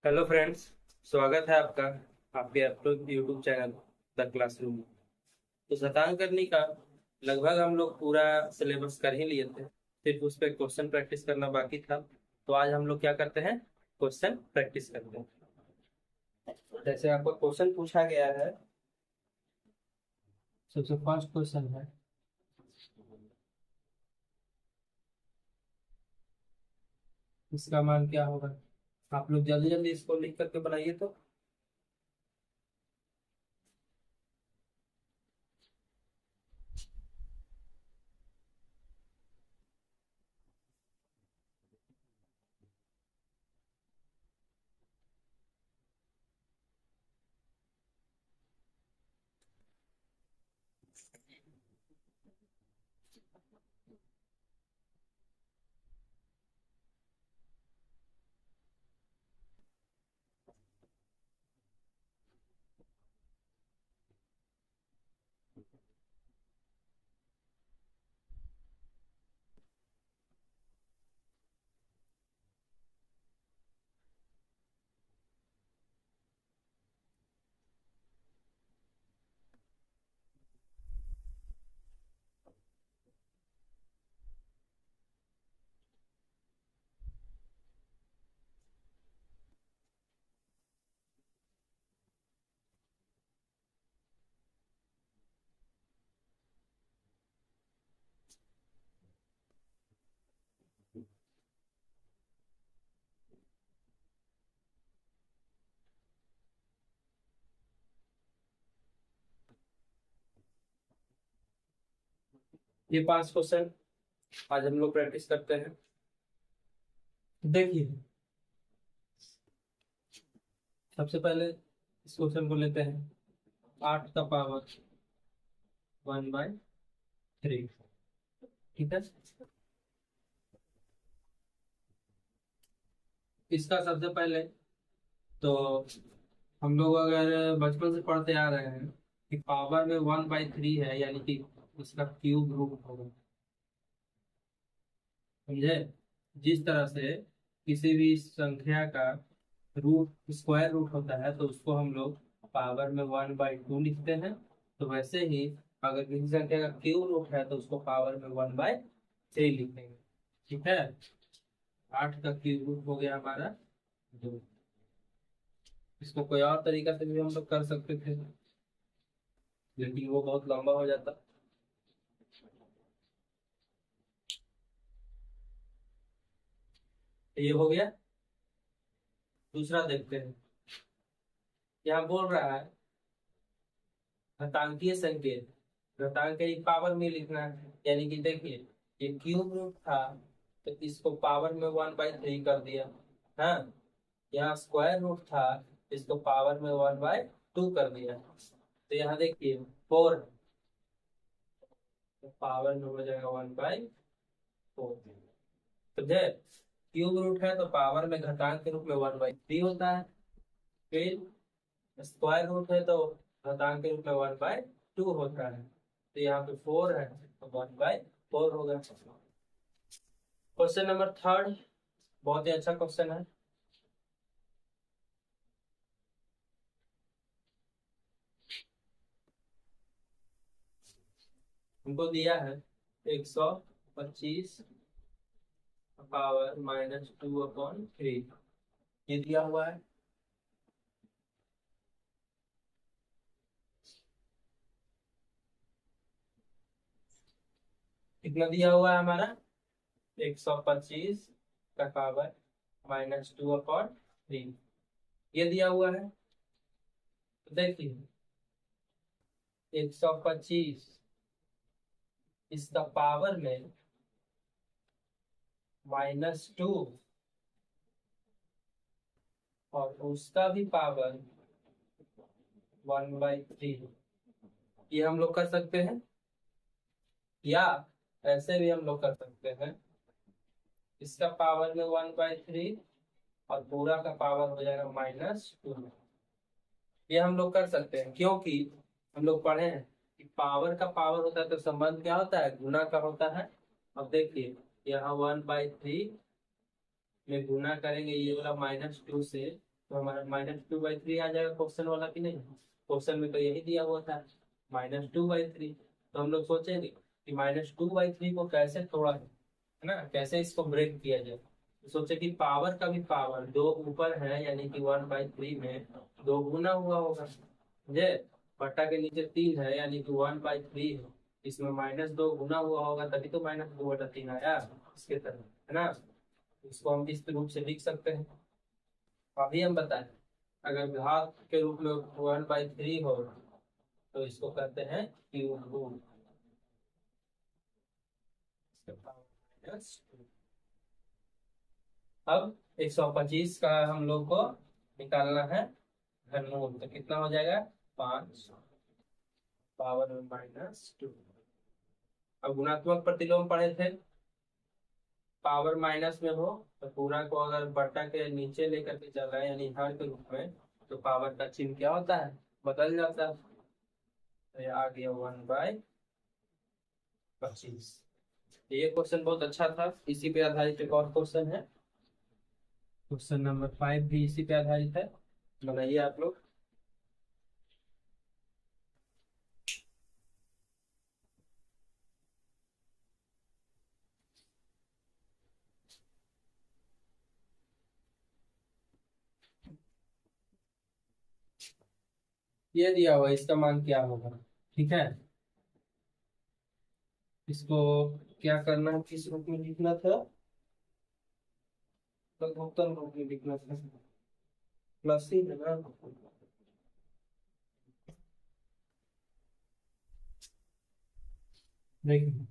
Hello friends. स्वागत है आपका आपके यूट्यूब चैनल द क्लासरूम। तो शतांक करने का लगभग हम लोग पूरा सिलेबस कर ही लिए थे। सिर्फ उस पर क्वेश्चन प्रैक्टिस करना बाकी था। तो आज हम लोग क्या करते हैं, क्वेश्चन प्रैक्टिस करते हैं। जैसे आपको क्वेश्चन पूछा गया है, सबसे फर्स्ट क्वेश्चन है, इसका मान क्या होगा। आप लोग जल्दी जल्दी इसको लिख करके बनाइए। तो ये 5 क्वेश्चन आज हम लोग प्रैक्टिस करते हैं। देखिए, सबसे पहले इस क्वेश्चन को लेते हैं। 8 का पावर 1/3। ठीक है। इसका सबसे पहले तो हम लोग अगर बचपन से पढ़ते आ रहे हैं कि पावर में 1/3 है, यानी कि उसका क्यूब रूट होगा। समझे। जिस तरह से किसी भी संख्या का रूट स्क्वायर रूट होता है तो उसको हम लोग पावर में 1/2 लिखते हैं। तो वैसे ही अगर किसी संख्या का क्यूब रूट है तो उसको पावर में 1/3 लिखेंगे। ठीक है। 8 का क्यूब रूट हो गया हमारा 2। इसको कोई और तरीका से भी हम लोग कर सकते थे, लेकिन वो बहुत लंबा हो जाता। ये हो गया। दूसरा देखते हैं। यहाँ बोल रहा है घातांकीय संकेत। घातांक की पावर में लिखना है, यानी कि देखिए, ये क्यूब रूट था तो इसको पावर में 1/3 कर दिया। हाँ। यहाँ स्क्वायर रूट था, इसको पावर में 1/2 कर दिया। तो यहाँ देखिए 4, तो पावर में हो जाएगा 1/4। समझे। क्यूब रूट है तो पावर में घातांक के रूप में 1/3 होता है। फिर स्क्वायर रूट है तो घातांक के रूप में 1/2 होता है। तो यहाँ पे 4 है तो 1/4 होगा। क्वेश्चन नंबर थर्ड बहुत ही अच्छा क्वेश्चन है। हमको दिया है 125 पावर -2/3। ये दिया हुआ है। कितना दिया हुआ है हमारा, 125 का पावर -2/3 ये दिया हुआ है। तो देखिए 125 इसका पावर में -2 और उसका भी पावर 1/3, ये हम लोग कर सकते हैं। या ऐसे भी हम लोग कर सकते हैं, इसका पावर में 1/3 और पूरा का पावर हो जाएगा -2। ये हम लोग कर सकते हैं क्योंकि हम लोग पढ़े हैं कि पावर का पावर होता है तो संबंध क्या होता है, गुना का होता है। अब देखिए, यहाँ 1/3 में गुना करेंगे ये वाला -2 से, तो हमारा -2/3 आ जाएगा क्वेश्चन वाला कि नहीं। क्वेश्चन में तो यही दिया हुआ था -2/3। तो हम लोग सोचेंगे कि -2/3 को कैसे तोड़ा जाए, है ना, कैसे इसको ब्रेक किया जाए। तो सोचे कि पावर का भी पावर दो ऊपर है, यानी कि 1/3 में दो गुना हुआ होगा, समझे। बट्टा के नीचे 3 है, यानी कि 1/3 है, इसमें -2 गुना हुआ होगा, तभी तो -2/3 आया इसके तरह, है ना। इसको हम इस रूप से लिख सकते हैं। अभी हम बताएं, अगर घात के रूप में 1/3 हो तो इसको कहते हैं क्यूब रूट। अब 125 का हम लोग को निकालना है घनमूल, तो कितना हो जाएगा 5 पावर में -2। अब गुणात्मक प्रतिलोम पढ़े थे, पावर माइनस में हो तो पूरा को अगर बट्टा के नीचे लेकर के चल रहा है, यानी हर के रूप में, तो पावर का चिन्ह क्या होता है, बदल जाता है। तो ये आ गया 1/25। ये क्वेश्चन बहुत अच्छा था, इसी पे आधारित एक और क्वेश्चन है, क्वेश्चन नंबर 5 भी इसी पे आधारित है, बनाइए आप लोग। ये दिया हुआ है, इसका मान क्या होगा, ठीक है। इसको क्या करना है, किस रूप में लिखना था, लघुत्तम रूप में लिखना था, प्लस ही है ना। देखिए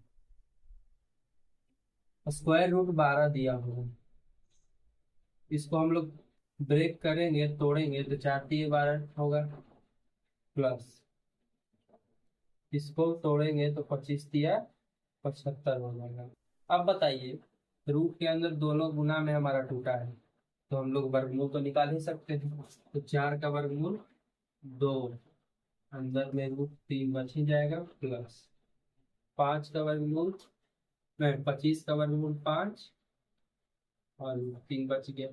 √12 दिया हुआ है, इसको हम लोग ब्रेक करेंगे, तोड़ेंगे, तो 4×3 = 12 होगा, प्लस इसको तोड़ेंगे तो 25×3 = 75 हो जाएगा। अब बताइए, रूट के अंदर दोनों गुना में हमारा टूटा है, तो हम लोग वर्गमूल तो निकाल ही सकते हैं। तो 4 का वर्गमूल 2, अंदर में √3 बच ही जाएगा, प्लस 5 का वर्गमूल, नहीं 25 का वर्गमूल 5, और 3 बच गया।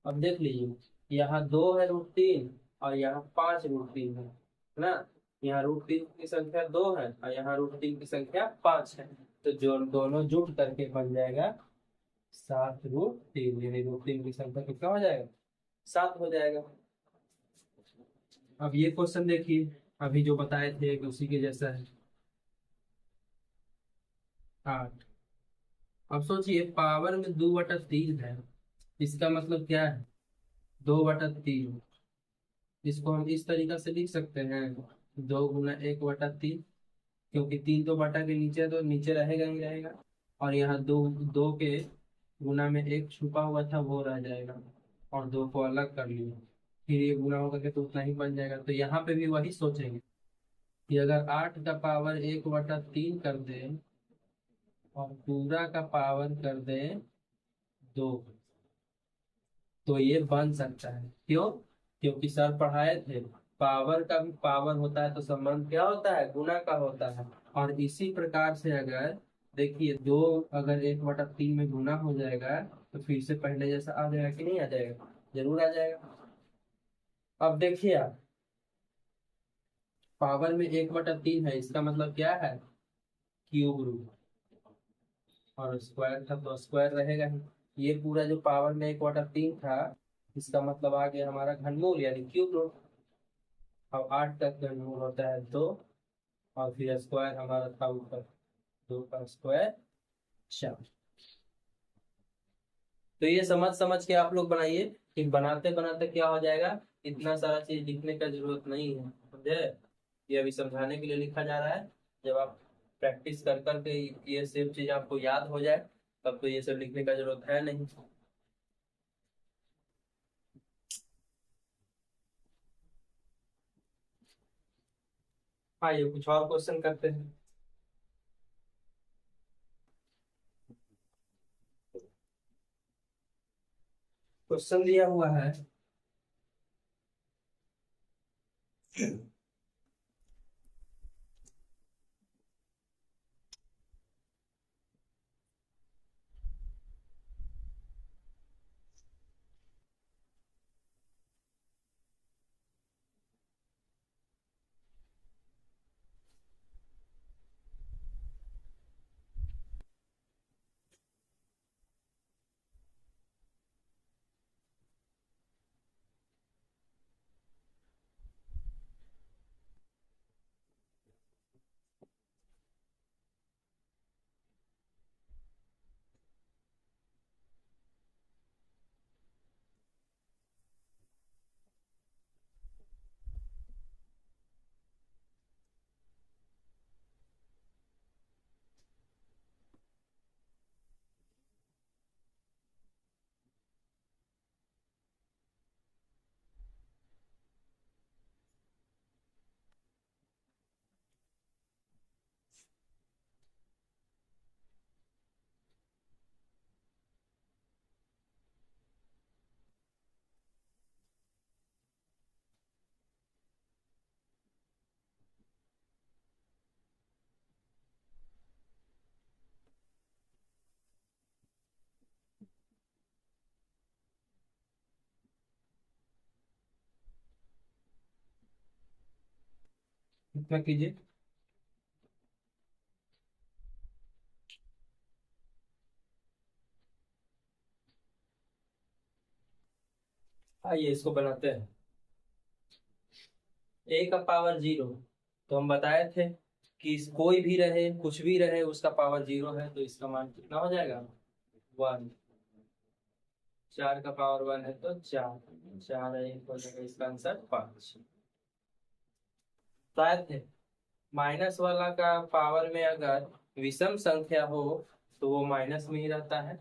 अब देख लीजिए, यहाँ 2 है √3 और यहाँ 5 √3 है ना। यहाँ √3 की संख्या 2 है और यहाँ √3 की संख्या 5 है, तो जो दोनों जुट करके बन जाएगा 7 √3, यानी √3 की संख्या कितना हो जाएगा, 7 हो जाएगा। अब ये क्वेश्चन देखिए, अभी जो बताए थे कि उसी के जैसा है, 8। अब सोचिए पावर में 2/3 है, इसका मतलब क्या है, 2/3। इसको हम इस तरीका से लिख सकते हैं, 2 × 1/3, क्योंकि 3 तो बटा के नीचे है, तो नीचे रहेगा ही रहेगा, और यहाँ दो, 2 के गुना में एक छुपा हुआ था वो रह जाएगा, और 2 को अलग कर लिया, फिर ये गुना होकर के तो उतना ही बन जाएगा। तो यहाँ पे भी वही सोचेंगे कि अगर 8 का पावर 1/3 कर दे और पूरा का पावर कर दे 2, तो ये बन सकता है। क्यों, क्योंकि सर पढ़ाए थे पावर का भी पावर होता है तो संबंध क्या होता है, गुना का होता है। और इसी प्रकार से अगर देखिए 2 अगर 1/3 में गुना हो जाएगा, तो फिर से पहले जैसा आ जाएगा कि नहीं आ जाएगा, जरूर आ जाएगा। अब देखिए आप, पावर में 1/3 है, इसका मतलब क्या है, क्यूब रूट, और स्क्वायर था तो स्क्वायर रहेगा ही। ये पूरा जो पावर में 1/3 था, इसका मतलब आ गया हमारा घनमूल, यानी क्यूब रूट। अब 8 तक घनमूल होता है 2, और फिर स्क्वायर हमारा था ऊपर, 2 का स्क्वायर 4। तो ये समझ समझ के आप लोग बनाइए, कि बनाते बनाते क्या हो जाएगा, इतना सारा चीज लिखने का जरूरत नहीं है, समझे। ये अभी समझाने के लिए लिखा जा रहा है, जब आप प्रैक्टिस कर करके ये सब चीज आपको याद हो जाए, तब तो ये सब लिखने का जरूरत है नहीं। हाँ, ये कुछ और क्वेश्चन करते हैं। क्वेश्चन दिया हुआ है, इतना कीजिए। आइए इसको बनाते हैं। ए का पावर जीरो, तो हम बताए थे कि कोई भी रहे कुछ भी रहे उसका पावर जीरो है, तो इसका मान कितना हो जाएगा, वन। चार का पावर वन है तो चार, चार है एक हो जाएगा, इसका आंसर पाँच। बताए थे माइनस वाला का पावर में अगर विषम संख्या हो तो वो माइनस में ही रहता है,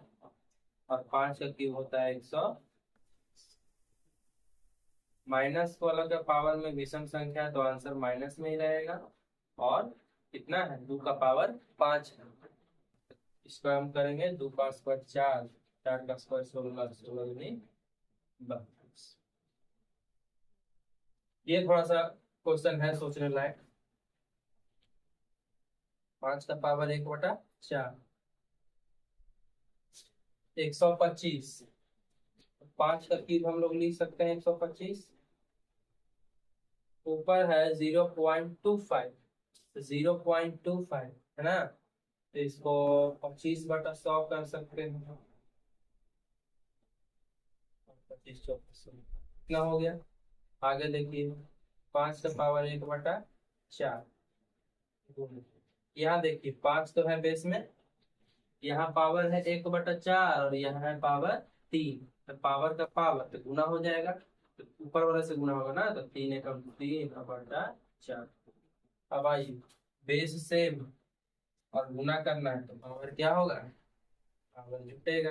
और पांच का क्यूब होता है 100। माइनस वाला का पावर में विषम संख्या है तो आंसर माइनस में ही रहेगा। और कितना है, दो का पावर पांच है। इसको हम करेंगे, दो का स्क्वायर चार, चार का स्क्वायर 16, 16 दूनी 32। ये थोड़ा सा क्वेश्चन है सोचने लायक। पांच का पावर एक बटा चार, 125। पांच का क्यूब हम लोग लिख सकते हैं 125। ऊपर है 0.25, 0.25 है ना, तो इसको 25/100 कर सकते हैं। 25 कितना हो गया। आगे देखिए, पांच का पावर एक बटा चार, यहाँ देखिए पांच तो है बेस में, यहाँ पावर है एक बटा चार और यहाँ है पावर तीन, तो पावर का पावर तो गुना हो जाएगा, तो ऊपर वाले से गुना होगा ना, तो तीन एक तीन बटा चार। अब आइए, बेस सेम और गुना करना है तो पावर क्या होगा, पावर जुटेगा।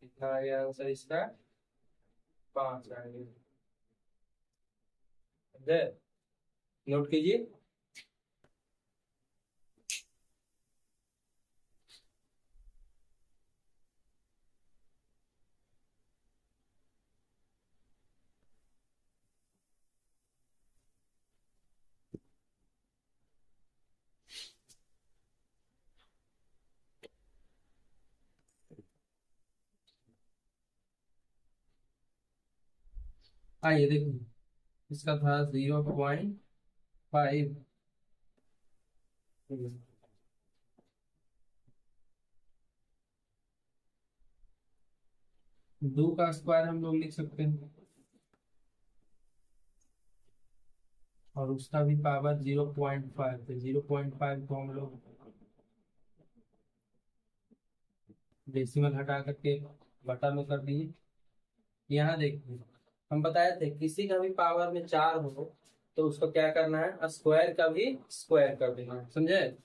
कितना आ गया आंसर इसका, पांच आ गया। समझे? नोट कीजिए। आइए देखिए, इसका था 0.5। दो का स्क्वायर हम लोग लिख सकते हैं, और उसका भी पावर 0.5, तो 0.5 को हम लोग डेसिमल हटा करके बटा में कर दिए। यहाँ देखिए, हम बताए थे किसी का भी पावर में चार हो तो उसको क्या करना है, स्क्वायर का भी स्क्वायर कर देना है, समझे।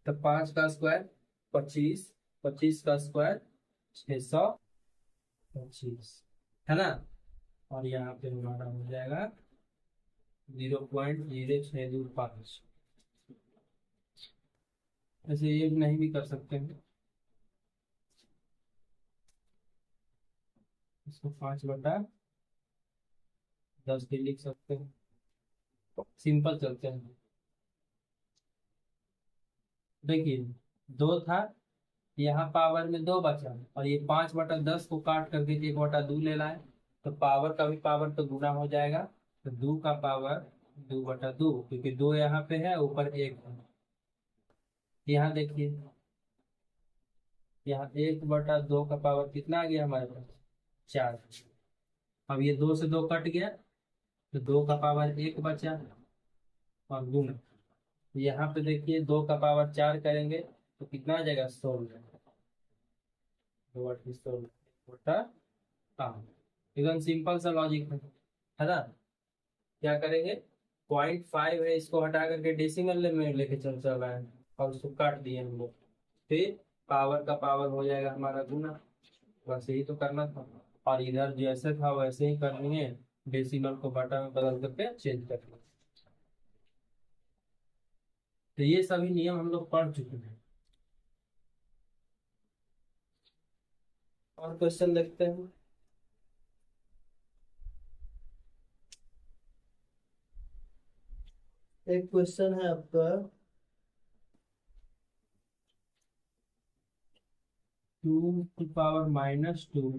तो पांच का स्क्वायर 25, 25 का स्क्वायर 625, है ना। और यहाँ पे हमारा हो जाएगा 0.0625। ऐसे ये नहीं भी कर सकते हैं, इसको 5/10 भी लिख सकते हैं। सिंपल चलते हैं। देखिए, दो था, यहाँ पावर में दो बचा, और ये 5/10 को काट करके 1/2 ले लाए, तो पावर का भी पावर तो गुना हो जाएगा, तो दो का पावर 2/2, क्योंकि दो यहाँ पे है ऊपर एक है। यहाँ देखिए, यहाँ 1/2 का पावर कितना आ गया हमारे पास, चार। अब ये दो से दो कट गया, तो दो का पावर एक बचा, और गुना। यहाँ पे देखिए, दो का पावर चार करेंगे तो कितना आ जाएगा, 16। दो आठ 16 हाँ, एकदम सिंपल सा लॉजिक है ना। क्या करेंगे, 0.5 है, इसको हटा करके डेसिमल में लेके चल रहा है, और उसको काट दिए हम लोग, फिर पावर का पावर हो जाएगा हमारा गुना। बस यही तो करना था, और इधर जैसे था वैसे ही करनी है, डेसिमल को बटा में बदल करके चेंज करना। तो ये सभी नियम हम लोग पढ़ चुके हैं। और क्वेश्चन देखते हैं। एक क्वेश्चन है आपका, 2 टू पावर -2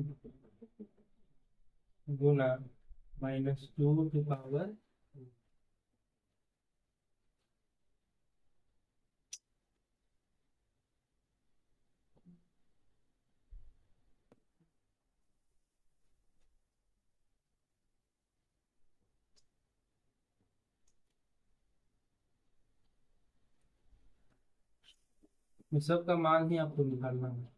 गुना -2 टू पावर। इस सब का मान ही आपको निकालना है।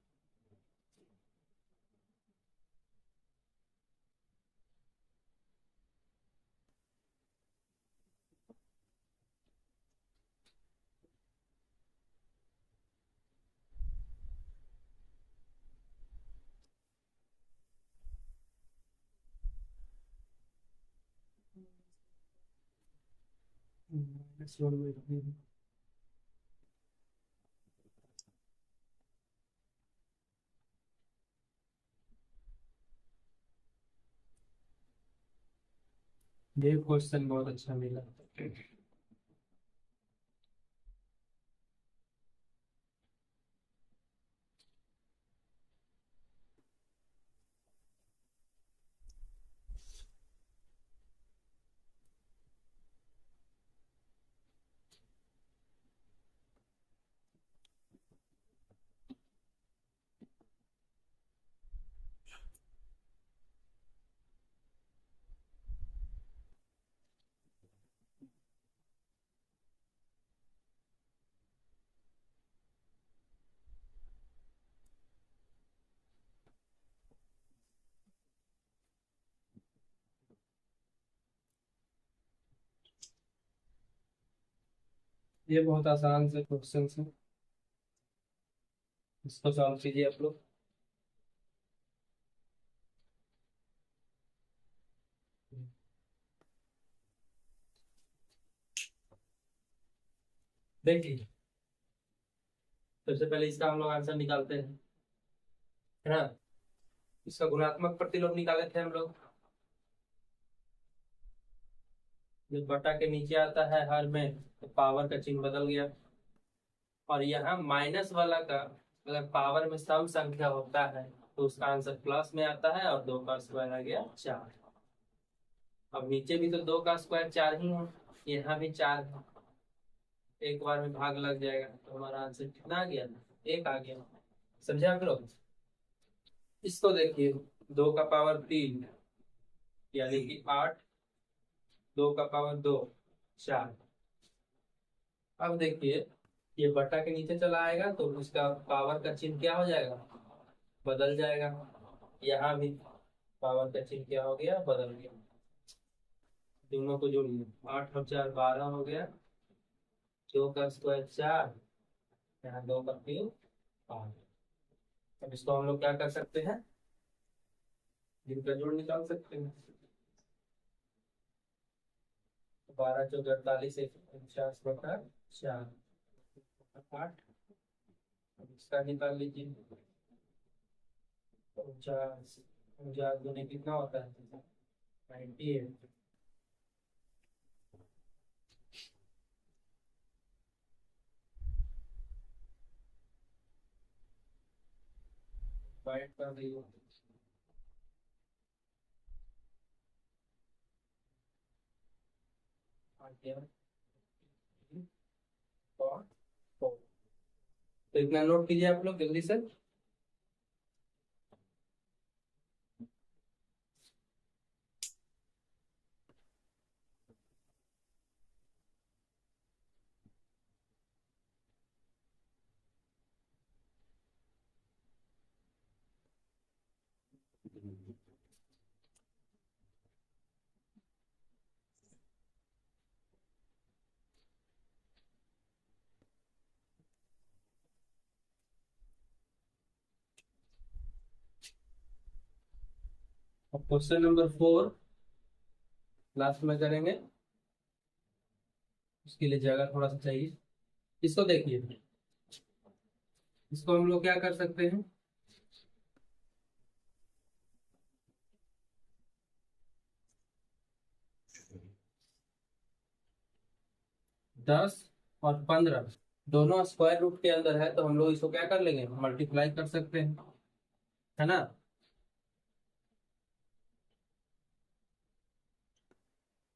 -1/3। ये क्वेश्चन बहुत अच्छा मिला। ये बहुत आसान से क्वेश्चन है, इसको सॉल्व कीजिए आप लोग। देखिए, सबसे पहले इसका हम लोग आंसर निकालते हैं, है ना। इसका गुणात्मक प्रतिलोम निकाले थे हम लोग। जब बटा के नीचे आता है हर में, तो पावर का चिन्ह बदल गया। और यहाँ माइनस वाला का अगर पावर में सम संख्या होता है तो उसका आंसर प्लस में आता है, और 2 का स्क्वायर आ गया 4। अब नीचे भी तो 2 का स्क्वायर 4 ही है, यहाँ भी 4 है। एक बार में भाग लग जाएगा तो हमारा आंसर कितना आ गया, 1 आ गया। समझे आप लोग। इसको देखिए, 2 का पावर 3 यानी कि 8, 2 का पावर 2 4। अब देखिए, ये बटा के नीचे चला आएगा तो उसका पावर का चिन्ह क्या हो जाएगा, बदल जाएगा। यहाँ भी पावर का चिन्ह क्या हो गया, बदल गया। दोनों को जोड़िए, 8 और 4 12 हो गया। 2 का स्क्वायर 4, यहाँ 2 का क्यूब 8। अब इसको हम लोग क्या कर सकते हैं, इनका जोड़ निकाल सकते हैं। 12 × 4 = 48, 49/4 8। अब इसका निकाल लीजिए। 49 49 दूनी कितना होता है, 98। डिवाइड कर दिए, आ गया 4। तो इतना नोट कीजिए आप लोग जल्दी से। अब क्वेश्चन नंबर 4 लास्ट में करेंगे, उसके लिए जगह थोड़ा सा चाहिए। इसको देखिए, इसको हम लोग क्या कर सकते हैं, 10 और 15 दोनों स्क्वायर रूट के अंदर है, तो हम लोग इसको क्या कर लेंगे, मल्टीप्लाई कर सकते हैं। है ना।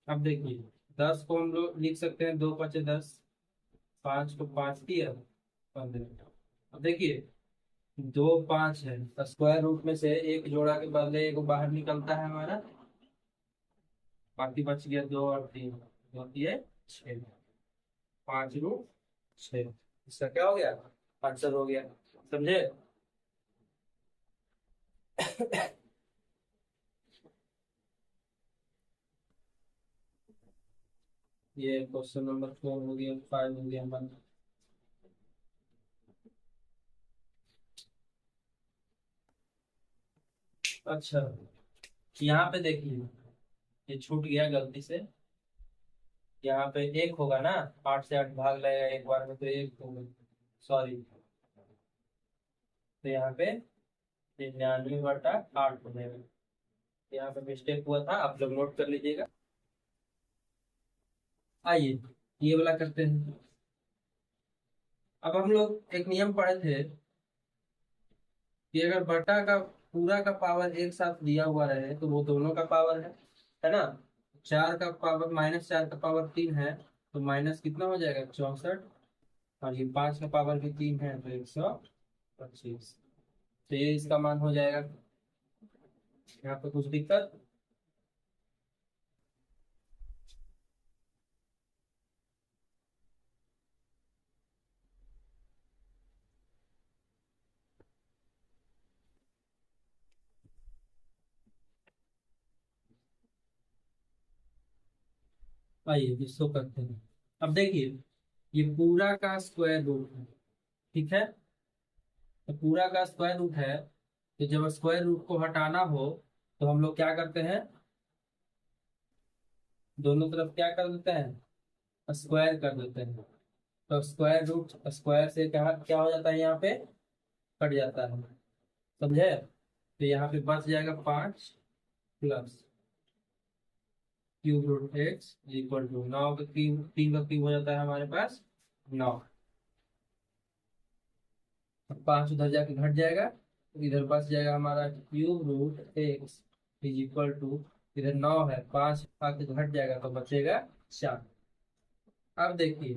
अब देखिए 10 को हम लोग लिख सकते हैं 2 × 5 = 10, 5 को 5 किया 15। अब देखिए 2 5 है, स्क्वायर रूट में से एक जोड़ा के बदले एक बाहर निकलता है हमारा, बाकी बच गया 2 और 3, 2 × 6, 5√6। इसका क्या हो गया, आंसर हो गया। समझे। ये क्वेश्चन नंबर 4 हो गया, 5 हो गया हमारा। अच्छा यहाँ पे देखिए, ये छूट गया गलती से। यहाँ पे एक होगा ना, 8 से 8 भाग लगेगा एक बार में, तो एक होगा, सॉरी। तो यहाँ पे 99/8 हो जाएगा। यहाँ पे मिस्टेक हुआ था, आप लोग नोट कर लीजिएगा। आइए ये वाला करते हैं। अब हम लोग एक नियम पढ़े थे कि अगर बटा का पूरा का पावर एक साथ दिया हुआ रहे तो वो दोनों का पावर है ना। 4 का पावर -4 का पावर 3 है, तो माइनस कितना हो जाएगा, 64। और ये 5 का पावर भी 3 है, तो 125। तो ये इसका मान हो जाएगा। यहाँ पे कुछ दिक्कत। आइए इसको करते हैं। अब देखिए ये पूरा का स्क्वायर रूट है, ठीक है। तो पूरा का स्क्वायर रूट है, तो जब स्क्वायर रूट को हटाना हो तो हम लोग क्या करते हैं, दोनों तरफ क्या कर देते हैं, स्क्वायर कर देते हैं। तो स्क्वायर रूट स्क्वायर से क्या क्या हो जाता है, यहाँ पे कट जाता है। समझे। तो यहाँ पे बच जाएगा 5 प्लस क्यूब रूट x = 9 का क्यूब, 3 का क्यूब हो जाता है हमारे पास 9। 5 उधर जाके घट जाएगा, तो इधर बच जाएगा हमारा क्यूब रूट x = इधर 9 है, 5 आके घट जाएगा तो बचेगा 4। अब देखिए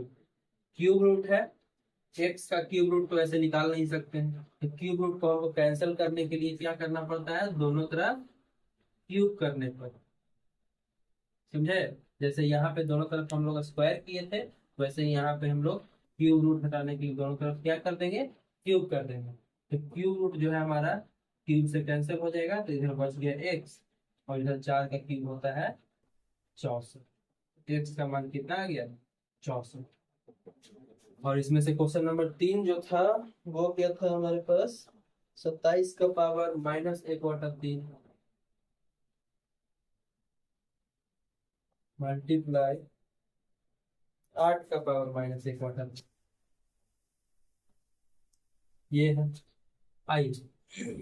क्यूब रूट है, एक्स का क्यूब रूट तो ऐसे निकाल नहीं सकते हैं, तो क्यूब रूट को हमको कैंसिल करने के लिए क्या करना पड़ता है, दोनों तरफ क्यूब करने पर। समझे। जैसे यहाँ पे दोनों तरफ हम लोग स्क्वायर किए थे, वैसे ही यहाँ पे हम लोग क्यूब रूट हटाने के लिए दोनों तरफ क्या कर देंगे, क्यूब कर देंगे। तो क्यूब रूट जो है हमारा क्यूब से कैंसिल हो जाएगा, तो इधर बच गया एक्स, और इधर 4 का क्यूब होता है 64। एक्स का मान कितना आ गया, 64। और इसमें से क्वेश्चन नंबर 3 जो था वो क्या था हमारे पास, 27 का पावर -1/3 मल्टीप्लाई 8 का पावर -1/3, ये है। आइए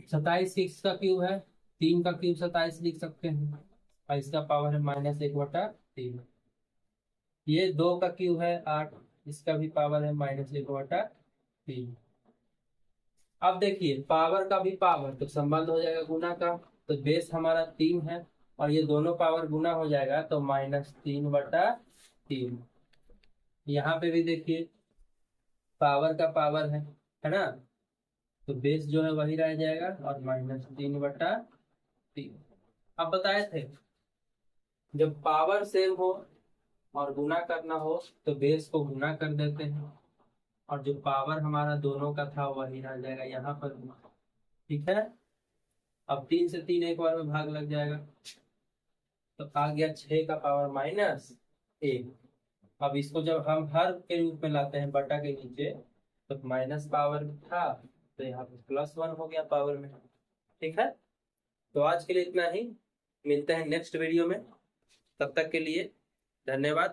27 किस का क्यूब है, 3 का क्यूब 27 लिख सकते हैं, और इसका पावर है -1/3। ये 2 का क्यूब है 8, इसका भी पावर है -1/3। अब देखिए पावर का भी पावर तो संबंध हो जाएगा गुना का, तो बेस हमारा 3 है, और ये दोनों पावर गुना हो जाएगा तो -3/3। यहाँ पे भी देखिए पावर का पावर है ना, तो बेस जो है वही रह जाएगा, और -3/3। अब बताए थे जब पावर सेम हो और गुना करना हो तो बेस को गुना कर देते हैं, और जो पावर हमारा दोनों का था वही रह जाएगा यहाँ पर भी। ठीक है। अब 3 से 3 एक बार में भाग लग जाएगा, तो आ गया 6 का पावर -1। अब इसको जब हम हर के रूप में लाते हैं बटा के नीचे, तो माइनस पावर था, तो यहाँ पे +1 हो गया पावर में। ठीक है। तो आज के लिए इतना ही, मिलते हैं नेक्स्ट वीडियो में, तब तक के लिए धन्यवाद।